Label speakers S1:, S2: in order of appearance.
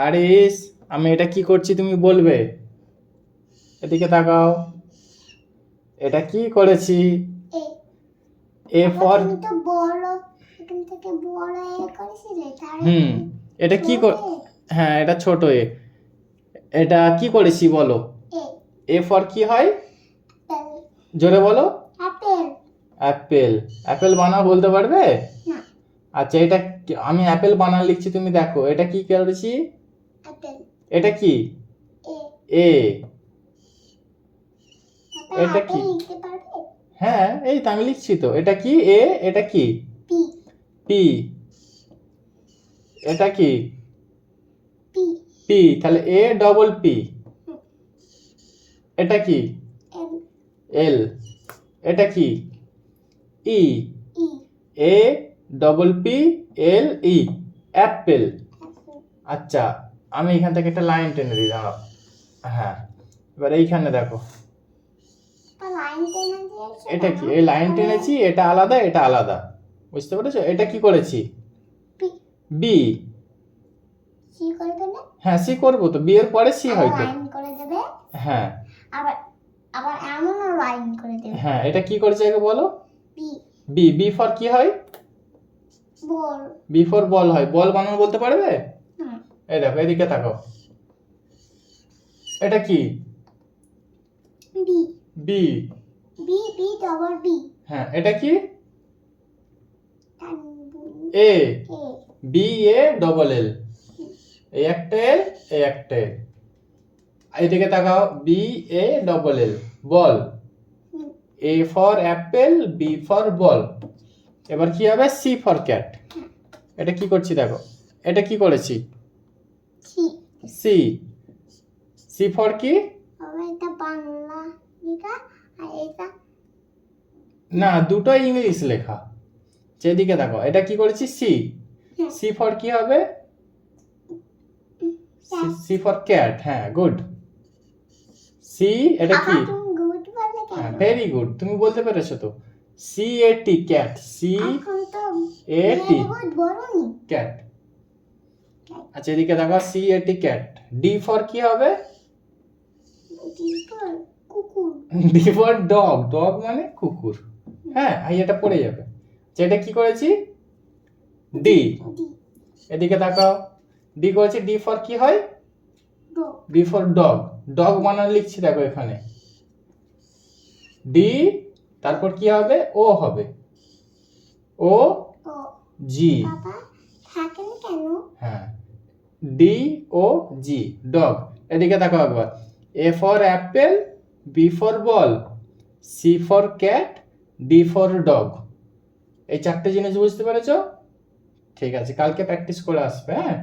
S1: আরিস, আমি এটা কি করছি তুমি বলবে? এদিকে তাকাও। এটা কি করেছি?
S2: এ
S1: এ ফর
S2: তুমি তো বড় এখান থেকে বড় এ করেছিলে তার
S1: এটা কি হ্যাঁ, এটা ছোট এ। এটা কি করেছি বলো?
S2: এ
S1: এ ফর কি হয়?
S2: অ্যাপেল
S1: জোরে বলো।
S2: Apple
S1: Apple. অ্যাপেল বানাও বলতে পারবে?
S2: না
S1: আচ্ছা, এটা আমি অ্যাপেল বানান লিখছি, তুমি দেখো এটা কি করেছি।
S2: অ্যাপেল
S1: এটা কি?
S2: এ
S1: এ। এটা কি?
S2: লিখতে পারবে?
S1: হ্যাঁ, এই তো আমি লিখছি তো। এটা কি? এ। এটা কি?
S2: P
S1: P. এটা কি?
S2: P
S1: P. তাহলে এ ডবল পি। এটা কি?
S2: এল
S1: এল। এটা কি? E.
S2: E
S1: A double P L E. Apple. আচ্ছা, আমি এখান থেকে একটা লাইন টেনে দিই, দাঁড়াও। হ্যাঁ, এবার এইখানে দেখো।
S2: লাইন টেনে দিয়েছো।
S1: এটা কি? এই লাইন টেনেছি, এটা আলাদা এটা আলাদা, বুঝতে পেরেছো? এটা কি করেছি?
S2: P
S1: B.
S2: সি করবে না?
S1: হ্যাঁ, সি করবো তো, বি এর পরে সি হয়তো।
S2: লাইন করে দেবে।
S1: হ্যাঁ
S2: আবার আবার এমনও লাইন করে দেবে।
S1: হ্যাঁ, এটা কি করেছে আগে বলো?
S2: B
S1: B. বি ফর কি হয়?
S2: বল
S1: বি ফর বল হয়। বল বানানো বলতে পারবে?
S2: হুম
S1: এই দেখো, এদিকে তাকাও। এটা কি?
S2: B
S1: B.
S2: B B double B
S1: হ্যাঁ, এটা কি?
S2: A
S1: A. B A double L. এই একটা এল, এই একটা এল। এদিকে তাকাও। B A double L, ball. A for apple, B for ball. এবার কি হবে? C for cat. এটা কি করছি দেখো। এটা কি করেছি?
S2: C
S1: C. সি ফর কি?
S2: আবার এটা বাংলা লেখা আর এটা
S1: না, দুটোই ইংলিশ লেখা। যেদিকে দেখো, এটা কি করেছি? সি। সি ফর কি হবে? C for cat. হ্যাঁ, গুড। সি। এটা কি?
S2: তুমি গুড বললে কেন?
S1: ভেরি গুড, তুমি বলতে পেরেছো তো। C A T cat. C
S2: এখন তো
S1: এ টি
S2: গুড বলনি।
S1: ক্যাট। আচ্ছা, এদিকে দেখো। C A T cat. D for কি হবে?
S2: কুকুর।
S1: D for dog. ডগ মানে কুকুর। হ্যাঁ, এটা পড়ে যাবে। এটা কি করেছি? ডি। এদিকে তাকাও। ডি করেছি। ডি ফর কি হয়? D for dog. ডগ বানান লিখছি দেখো এখানে। ডি, তারপর কি হবে? ও হবে। ও জি।
S2: বাবা থাকেন কেন?
S1: হ্যাঁ, ডি ও জি, ডগ। এদিকে তাকাও একবার। A for apple, B for ball, C for cat, D for dog. এই চারটে জিনিস বুঝতে পেরেছো? ঠিক আছে, কালকে প্র্যাকটিস করে আসবে। হ্যাঁ।